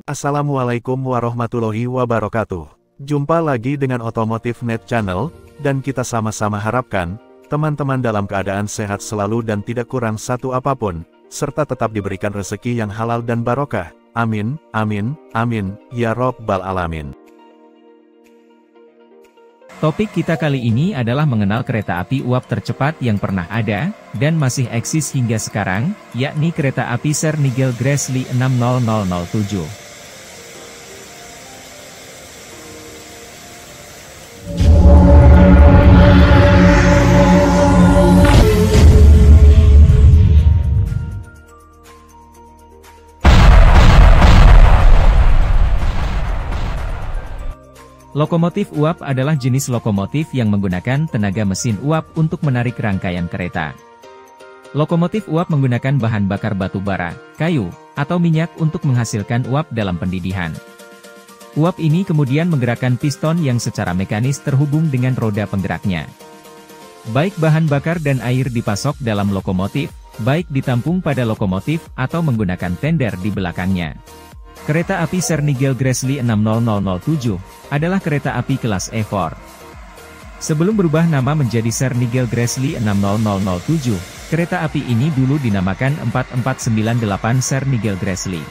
Assalamualaikum warahmatullahi wabarakatuh. Jumpa lagi dengan Otomotif Net Channel, dan kita sama-sama harapkan, teman-teman dalam keadaan sehat selalu dan tidak kurang satu apapun, serta tetap diberikan rezeki yang halal dan barokah. Amin, amin, amin, ya Rabbal Alamin. Topik kita kali ini adalah mengenal kereta api uap tercepat yang pernah ada, dan masih eksis hingga sekarang, yakni kereta api Sir Nigel Gresley 60007. Lokomotif uap adalah jenis lokomotif yang menggunakan tenaga mesin uap untuk menarik rangkaian kereta. Lokomotif uap menggunakan bahan bakar batu bara, kayu, atau minyak untuk menghasilkan uap dalam pendidih. Uap ini kemudian menggerakkan piston yang secara mekanis terhubung dengan roda penggeraknya. Baik bahan bakar dan air dipasok dalam lokomotif, baik ditampung pada lokomotif atau menggunakan tender di belakangnya. Kereta api Sir Nigel Gresley 60007 adalah kereta api kelas E4. Sebelum berubah nama menjadi Sir Nigel Gresley 60007, kereta api ini dulu dinamakan 4498 Sir Nigel Gresley.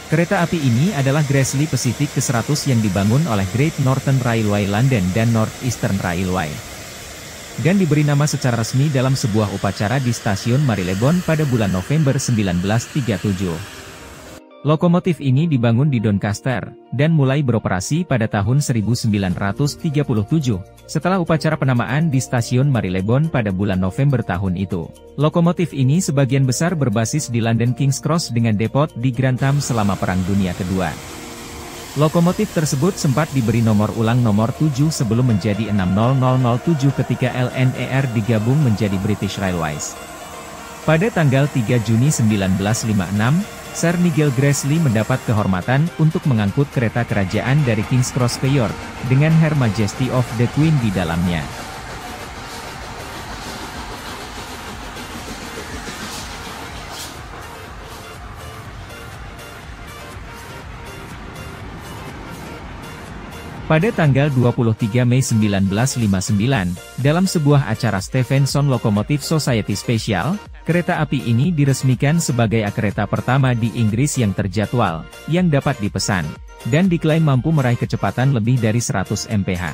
Kereta api ini adalah Gresley Pacific ke-100 yang dibangun oleh Great Northern Railway London dan North Eastern Railway, dan diberi nama secara resmi dalam sebuah upacara di stasiun Marylebone pada bulan November 1937. Lokomotif ini dibangun di Doncaster, dan mulai beroperasi pada tahun 1937, setelah upacara penamaan di stasiun Marylebone pada bulan November tahun itu. Lokomotif ini sebagian besar berbasis di London King's Cross dengan depot di Grantham selama Perang Dunia Kedua. Lokomotif tersebut sempat diberi nomor ulang nomor 7 sebelum menjadi 60007 ketika LNER digabung menjadi British Railways. Pada tanggal 3 Juni 1956, Sir Nigel Gresley mendapat kehormatan untuk mengangkut kereta kerajaan dari King's Cross ke York, dengan Her Majesty of the Queen di dalamnya. Pada tanggal 23 Mei 1959, dalam sebuah acara Stephenson Locomotive Society Special, kereta api ini diresmikan sebagai kereta pertama di Inggris yang terjadwal, yang dapat dipesan, dan diklaim mampu meraih kecepatan lebih dari 100 mph.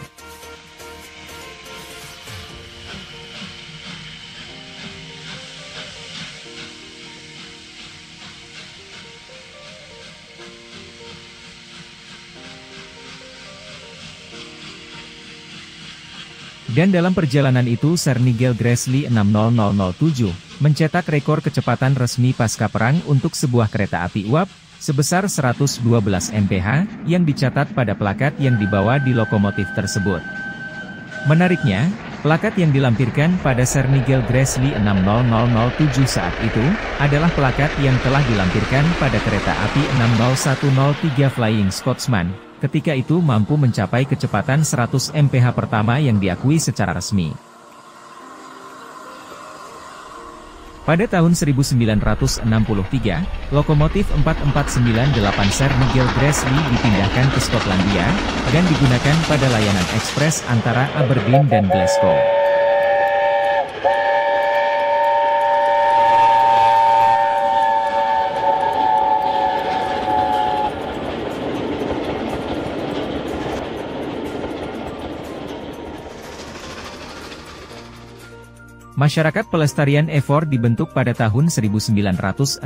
Dan dalam perjalanan itu Sir Nigel Gresley 60007 mencetak rekor kecepatan resmi pasca perang untuk sebuah kereta api uap, sebesar 112 mph, yang dicatat pada plakat yang dibawa di lokomotif tersebut. Menariknya, plakat yang dilampirkan pada Sir Nigel Gresley 60007 saat itu, adalah plakat yang telah dilampirkan pada kereta api 60103 Flying Scotsman, ketika itu mampu mencapai kecepatan 100 mph pertama yang diakui secara resmi. Pada tahun 1963, lokomotif 4498 Sir Nigel Gresley dipindahkan ke Skotlandia, dan digunakan pada layanan ekspres antara Aberdeen dan Glasgow. Masyarakat Pelestarian E4 dibentuk pada tahun 1964,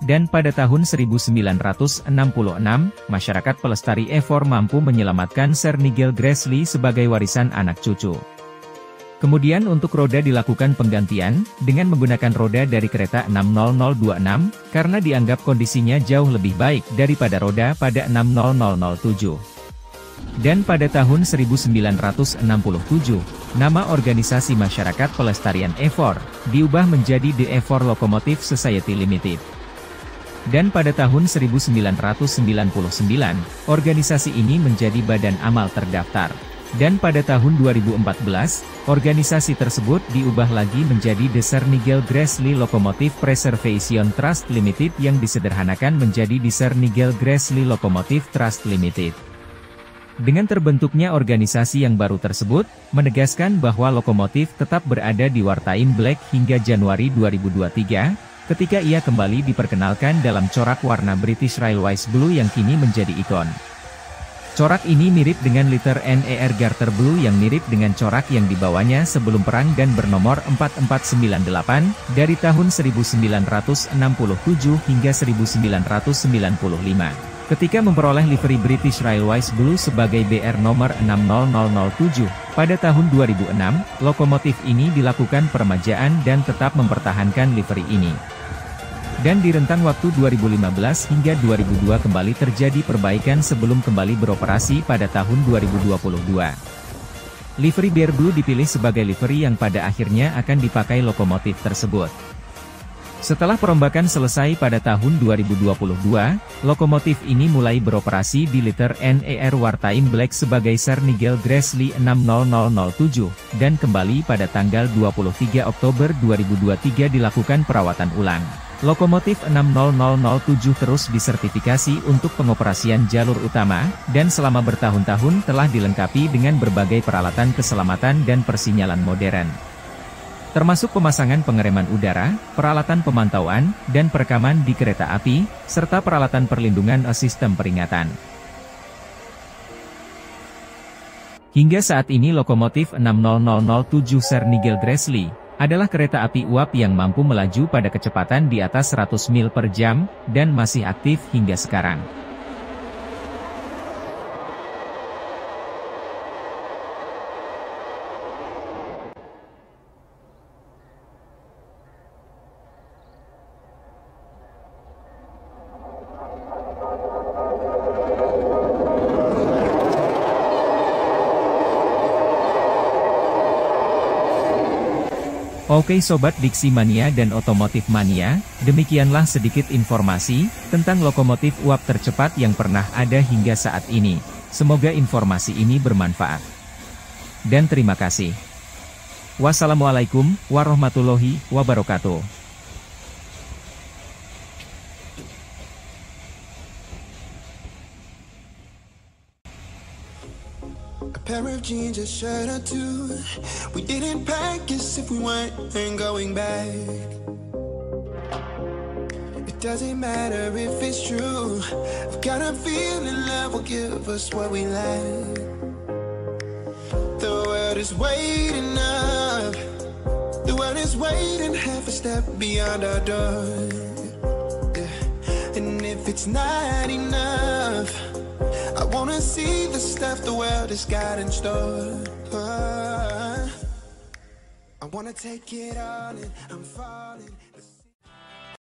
dan pada tahun 1966, Masyarakat Pelestari E4 mampu menyelamatkan Sir Nigel Gresley sebagai warisan anak cucu. Kemudian untuk roda dilakukan penggantian, dengan menggunakan roda dari kereta 60026, karena dianggap kondisinya jauh lebih baik daripada roda pada 60007. Dan pada tahun 1967, nama organisasi Masyarakat Pelestarian E4 diubah menjadi The E4 Locomotive Society Limited. Dan pada tahun 1999, organisasi ini menjadi badan amal terdaftar. Dan pada tahun 2014, organisasi tersebut diubah lagi menjadi The Nigel Grassley Locomotive Preservation Trust Limited yang disederhanakan menjadi The Nigel Grassley Locomotive Trust Limited. Dengan terbentuknya organisasi yang baru tersebut, menegaskan bahwa lokomotif tetap berada di wartime black hingga Januari 2023, ketika ia kembali diperkenalkan dalam corak warna British Railways Blue yang kini menjadi ikon. Corak ini mirip dengan liter NER Garter Blue yang mirip dengan corak yang dibawanya sebelum perang dan bernomor 4498, dari tahun 1967 hingga 1995. Ketika memperoleh livery British Railways Blue sebagai BR nomor 60007, pada tahun 2006, lokomotif ini dilakukan peremajaan dan tetap mempertahankan livery ini. Dan di rentang waktu 2015 hingga 2002 kembali terjadi perbaikan sebelum kembali beroperasi pada tahun 2022. Livery BR Blue dipilih sebagai livery yang pada akhirnya akan dipakai lokomotif tersebut. Setelah perombakan selesai pada tahun 2022, lokomotif ini mulai beroperasi di liter NER wartime black sebagai Sir Nigel Grassley 60007, dan kembali pada tanggal 23 Oktober 2023 dilakukan perawatan ulang. Lokomotif 60007 terus disertifikasi untuk pengoperasian jalur utama, dan selama bertahun-tahun telah dilengkapi dengan berbagai peralatan keselamatan dan persinyalan modern. Termasuk pemasangan pengereman udara, peralatan pemantauan, dan perekaman di kereta api, serta peralatan perlindungan sistem peringatan. Hingga saat ini lokomotif 60007 Sir Nigel Grassley adalah kereta api uap yang mampu melaju pada kecepatan di atas 100 mil per jam, dan masih aktif hingga sekarang. Oke Sobat Diksi Mania dan Otomotif Mania, demikianlah sedikit informasi tentang lokomotif uap tercepat yang pernah ada hingga saat ini. Semoga informasi ini bermanfaat. Dan terima kasih. Wassalamualaikum warahmatullahi wabarakatuh. Pair of jeans, a shirt or two. We didn't pack as if we ain't going back. It doesn't matter if it's true. I've got a feeling love will give us what we lack. The world is waiting up. The world is waiting half a step beyond our door. Yeah. And if it's not enough, I wanna see the stuff the world has got in store. I wanna take it all in, I'm falling.